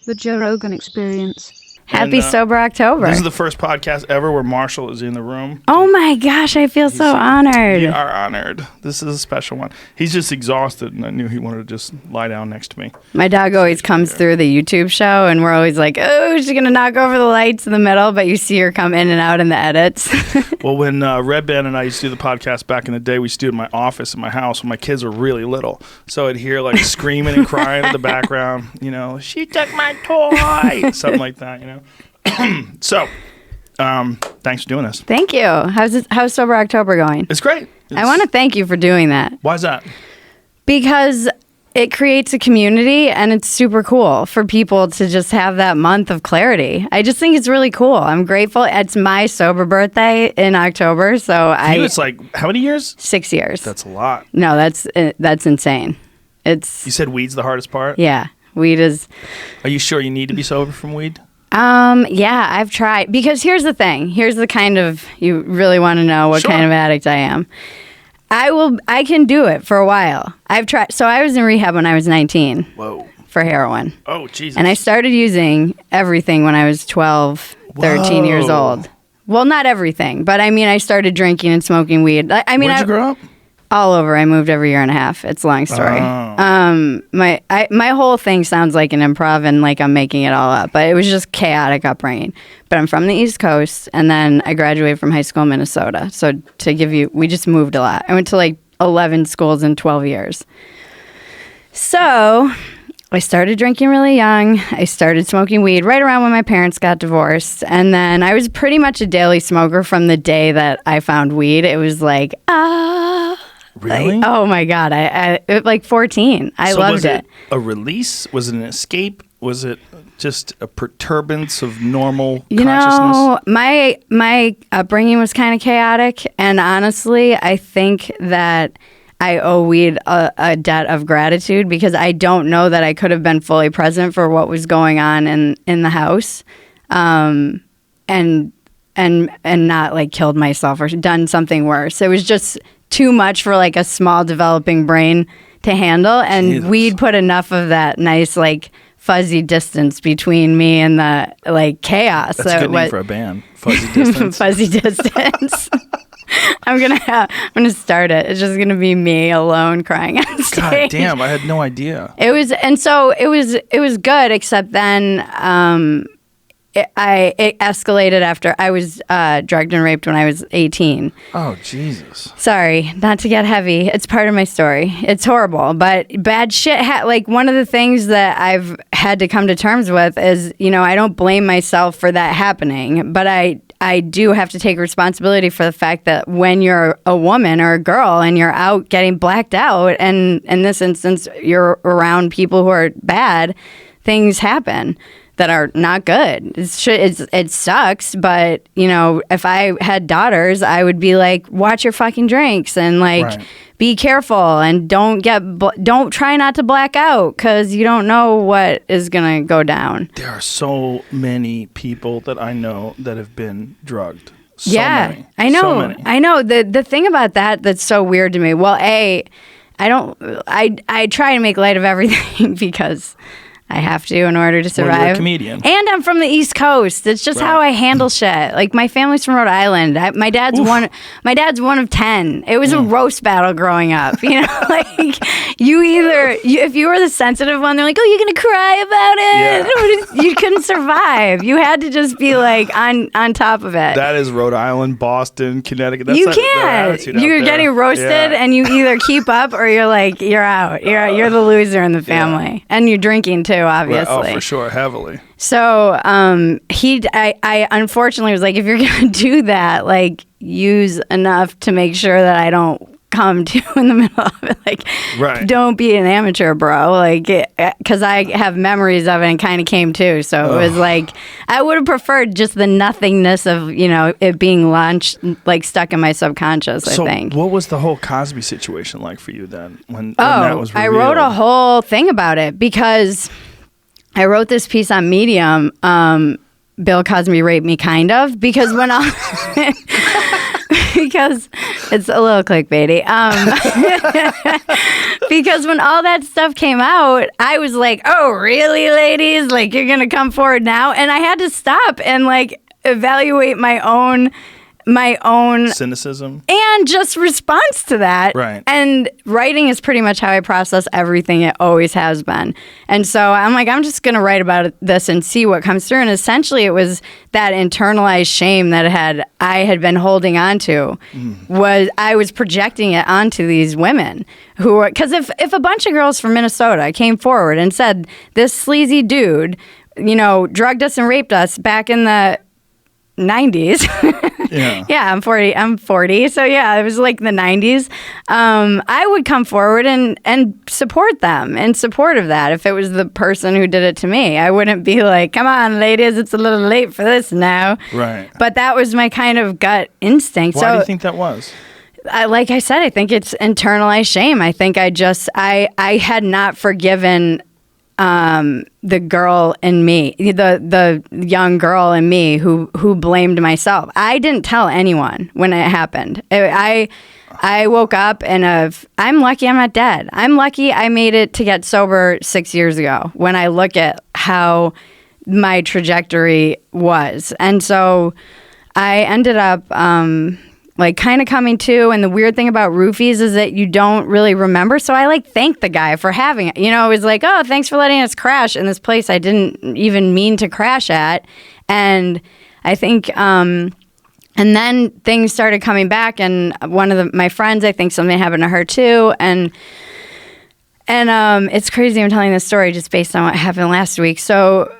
The Joe Rogan Experience. Happy Sober October. This is the first podcast ever where Marshall is in the room. Oh my gosh, I feel so honored. We are honored. This is a special one. He's just exhausted, and I knew he wanted to just lie down next to me. My dog always comes through the YouTube show, and we're always like, oh, she's going to knock over the lights in the middle, but you see her come in and out in the edits. Well, when Red Band and I used to do the podcast back in the day, we used to do it in my office in my house when my kids were really little. So I'd hear like screaming and crying in the background, you know, she took my toy, something like that, you know. So, thanks for doing this. Thank you. How's Sober October going? It's great. I want to thank you for doing that. Why is that? Because it creates a community, and it's super cool for people to just have that month of clarity. I just think it's really cool. I'm grateful. It's my sober birthday in October, so It's like how many years? 6 years. That's a lot. No, that's insane. You said weed's the hardest part? Yeah, weed is. Are you sure you need to be sober from weed? Yeah, I've tried. Because here's the thing. Here's the kind of, you really want to know what kind of addict I am. I can do it for a while. I've tried. So I was in rehab when I was 19. Whoa. For heroin. Oh, Jesus. And I started using everything when I was 12, 13 years old. Well, not everything, but I mean, I started drinking and smoking weed. Where'd you grow up? All over. I moved every year and a half. It's a long story. My whole thing sounds like an improv and like I'm making it all up, but it was just chaotic upbringing. But I'm from the East Coast, and then I graduated from high school in Minnesota. So to give you, we just moved a lot. I went to like 11 schools in 12 years. So I started drinking really young. I started smoking weed right around when my parents got divorced. And then I was pretty much a daily smoker from the day that I found weed. It was like, Really? Like, oh my God. I like 14. I loved was it. it. A release? Was it an escape? Was it just a perturbance of normal consciousness? You know, my upbringing was kind of chaotic. And honestly, I think that I owe weed a debt of gratitude because I don't know that I could have been fully present for what was going on in the house, and not like killed myself or done something worse. It was just too much for like a small developing brain to handle, and Jesus. weed put enough of that nice like fuzzy distance between me and the like chaos. That's a good name for a band. Fuzzy distance. Fuzzy distance. I'm gonna start it. It's just gonna be me alone crying on stage. God damn, I had no idea. It was good, except then it escalated after I was drugged and raped when I was 18. Oh, Jesus. Sorry, not to get heavy. It's part of my story. It's horrible, but bad shit. Like one of the things that I've had to come to terms with is, you know, I don't blame myself for that happening, but I do have to take responsibility for the fact that when you're a woman or a girl and you're out getting blacked out, and in this instance, you're around people who are bad, things happen that are not good. It sucks, but, you know, if I had daughters, I would be like, watch your fucking drinks and like be careful and don't try not to black out because you don't know what is going to go down. There are so many people that I know that have been drugged. So many. I know. So many. I know. The thing about that's so weird to me. Well, I try to make light of everything because I have to in order to survive. Well, you're a comedian. And I'm from the East Coast. It's just how I handle shit. Like my family's from Rhode Island. My dad's one of 10. It was a roast battle growing up. You know, like if you were the sensitive one, they're like, "Oh, you're gonna cry about it." Yeah. You couldn't survive. You had to just be like on top of it. That is Rhode Island, Boston, Connecticut. You can't. You're getting roasted, and you either keep up or you're like you're out. You're the loser in the family, and you're drinking too. Obviously. Oh, for sure, heavily. So I unfortunately was like, if you're gonna do that, like use enough to make sure that I don't come to in the middle of it. Like, don't be an amateur, bro. Like, because I have memories of it and kind of came too. So it was like, I would have preferred just the nothingness of, you know, it being launched, like stuck in my subconscious, I think. So what was the whole Cosby situation like for you then when that was revealed? I wrote a whole thing about it because I wrote this piece on Medium, Bill Cosby raped me kind of, because when I because it's a little clickbaity. Because when all that stuff came out, I was like, oh, really, ladies? Like, you're going to come forward now? And I had to stop and, like, evaluate my own cynicism and just response to that. Right. And writing is pretty much how I process everything. It always has been. And so I'm like, I'm just going to write about this and see what comes through. And essentially it was that internalized shame that I had been holding on to. I was projecting it onto these women who were, because if a bunch of girls from Minnesota came forward and said, this sleazy dude, drugged us and raped us back in the 90s. Yeah, I'm 40. So yeah, it was like the 90s. I would come forward and support them in support of that if it was the person who did it to me. I wouldn't be like, come on, ladies, it's a little late for this now. Right. But that was my kind of gut instinct. Why do you think that was? Like I said, I think it's internalized shame. I think I had not forgiven the girl in me, the young girl in me who blamed myself. I didn't tell anyone when it happened. I woke up and I'm lucky I'm not dead. I'm lucky I made it to get sober 6 years ago when I look at how my trajectory was. And so I ended up kind of coming to, and the weird thing about roofies is that you don't really remember. So I thanked the guy for having it. It was like, oh, thanks for letting us crash in this place I didn't even mean to crash at. And I think, and then things started coming back, and one of my friends, I think something happened to her too. And it's crazy I'm telling this story just based on what happened last week. So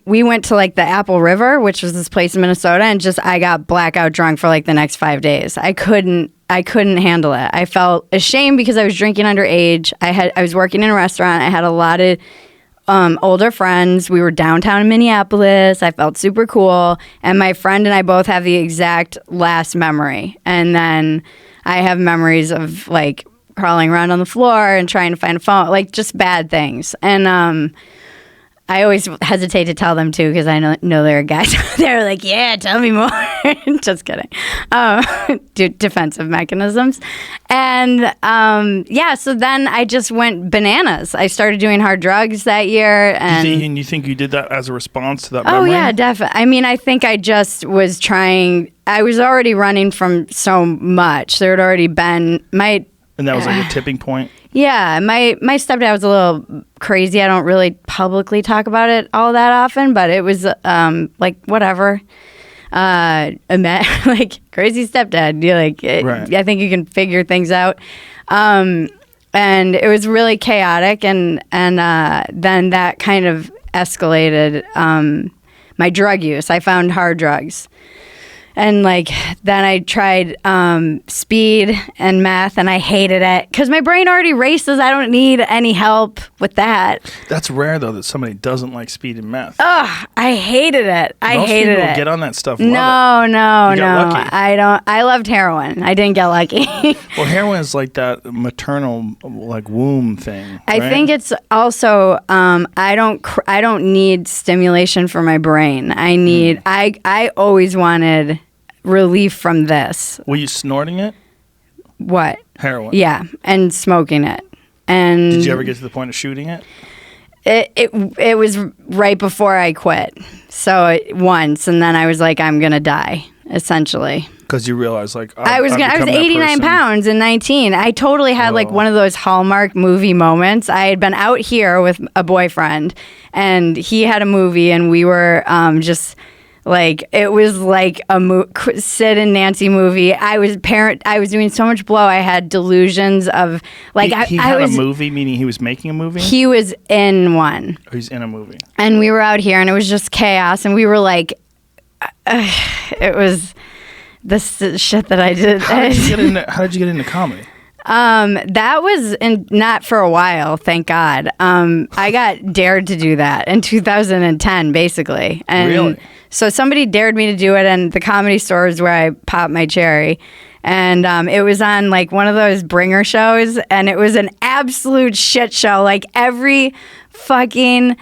we went to the Apple River, which was this place in Minnesota, and I got blackout drunk for the next 5 days. I couldn't handle it. I felt ashamed because I was drinking underage. I was working in a restaurant. I had a lot of older friends. We were downtown in Minneapolis. I felt super cool. And my friend and I both have the exact last memory. And then I have memories of crawling around on the floor and trying to find a phone, just bad things. And I always hesitate to tell them too because I know there are guys they're like, yeah, tell me more. Just kidding. Defensive mechanisms. And so then I just went bananas. I started doing hard drugs that year. And you think you did that as a response to that memory? Oh yeah, definitely. I mean, I think I just was trying. I was already running from so much. There had already been and that was a tipping point? Yeah, my stepdad was a little crazy. I don't really publicly talk about it all that often, but it was whatever. Crazy stepdad. You're right. I think you can figure things out. And it was really chaotic, and then that kind of escalated my drug use. I found hard drugs. And then I tried speed and meth, and I hated it because my brain already races. I don't need any help with that. That's rare though that somebody doesn't like speed and meth. Ugh, I hated it. Most hated people it. Get on that stuff. No. Lucky. I don't. I loved heroin. I didn't get lucky. Well, heroin is like that maternal womb thing. Right? I think it's also I don't need stimulation for my brain. I need. I always wanted relief from this. Were you snorting it? What? Heroin. Yeah, and smoking it. And did you ever get to the point of shooting it? It was right before I quit. So once, and then I was like, I'm gonna die, essentially. Because you realized, I was 89 pounds and 19. I totally had one of those Hallmark movie moments. I had been out here with a boyfriend, and he had a movie, and we were just. It was like a Sid and Nancy movie. I was doing so much blow. I had delusions of He had a movie, meaning he was making a movie? He was in one. Oh, he's in a movie. And we were out here, and it was just chaos. And we were it was the shit that I did. How did you get into comedy? That was not for a while, thank God. I got dared to do that in 2010, basically. And really? So somebody dared me to do it, and the Comedy Store is where I popped my cherry. And it was on one of those bringer shows, and it was an absolute shit show. Every fucking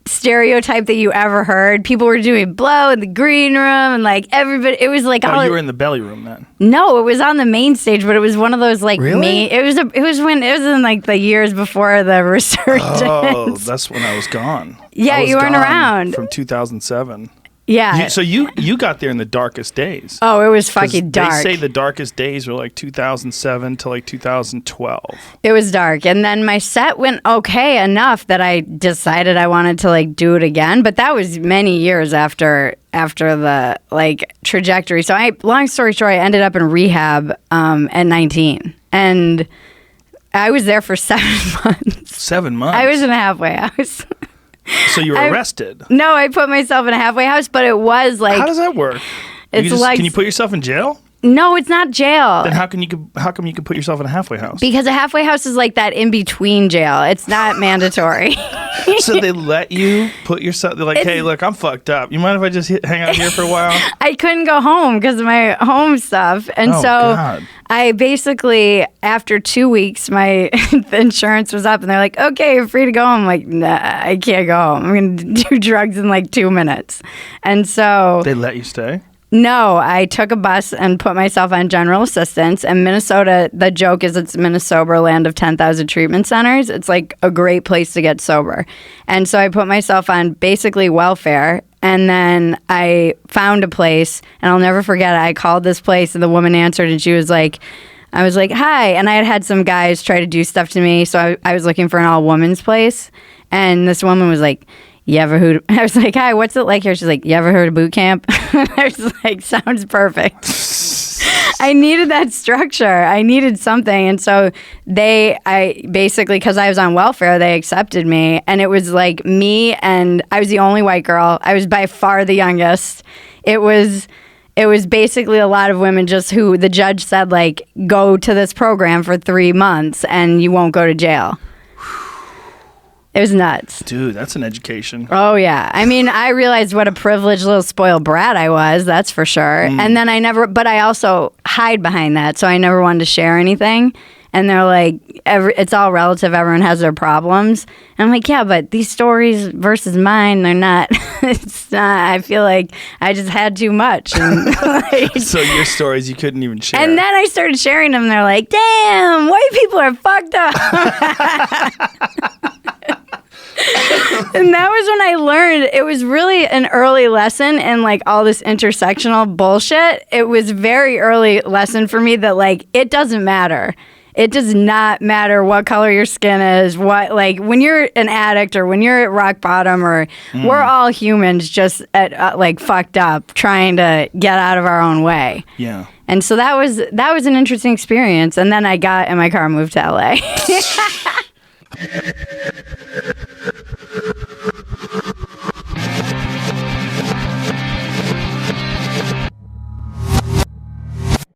stereotype that you ever heard. People were doing blow in the green room, and like everybody, it was like, oh, you were in the belly room then? No, it was on the main stage, but it was one of those like really? it was in like the years before the resurgence. Oh, that's when I was gone. Yeah, you weren't around from 2007. Yeah. So you got there in the darkest days. Oh, it was fucking dark. They say the darkest days were like 2007 to like 2012. It was dark. And then my set went okay enough that I decided I wanted to like do it again. But that was many years after the like trajectory. So long story short, I ended up in rehab at 19. And I was there for 7 months. 7 months? I was in a halfway house. So you were arrested? No, I put myself in a halfway house, but it was like... How does that work? It's like... Can you put yourself in jail? No, it's not jail. Then how come you could put yourself in a halfway house? Because a halfway house is like that in between jail. It's not mandatory. So they let you put yourself. They're like, hey, look, I'm fucked up. You mind if I just hang out here for a while? I couldn't go home because of my home stuff, and God. I basically, after 2 weeks, my insurance was up, and they're like, okay, you're free to go home. I'm like, nah, I can't go home. I'm gonna do drugs in like 2 minutes, and so they let you stay. No, I took a bus and put myself on general assistance. And Minnesota, the joke is it's Minnesota, land of 10,000 treatment centers. It's like a great place to get sober. And so I put myself on basically welfare. And then I found a place, and I'll never forget it. I called this place, and the woman answered, and she was like, I was like, hi. And I had some guys try to do stuff to me. So I was looking for an all-women's place. And this woman was like, I was like, hi, what's it like here? She's like, you ever heard of boot camp? I was like, sounds perfect. I needed that structure. I needed something. And so I basically, because I was on welfare, they accepted me. And it was like me, and I was the only white girl. I was by far the youngest. It was basically a lot of women just who the judge said, like, go to this program for 3 months and you won't go to jail. It was nuts. Dude, that's an education. Oh, yeah. I mean, I realized what a privileged little spoiled brat I was, that's for sure. And then I also hide behind that, so I never wanted to share anything. And they're like, it's all relative, everyone has their problems. And I'm like, yeah, but these stories versus mine, they're not, it's not, I feel like I just had too much. And like, so your stories you couldn't even share. And then I started sharing them, and they're like, damn, white people are fucked up. And that was when I learned it was really an early lesson in like all this intersectional bullshit. It was a very early lesson for me that like it doesn't matter. It does not matter what color your skin is, what like when you're an addict or when you're at rock bottom or we're all humans just at like fucked up trying to get out of our own way. Yeah. And so that was an interesting experience, and then I got in my car and moved to LA.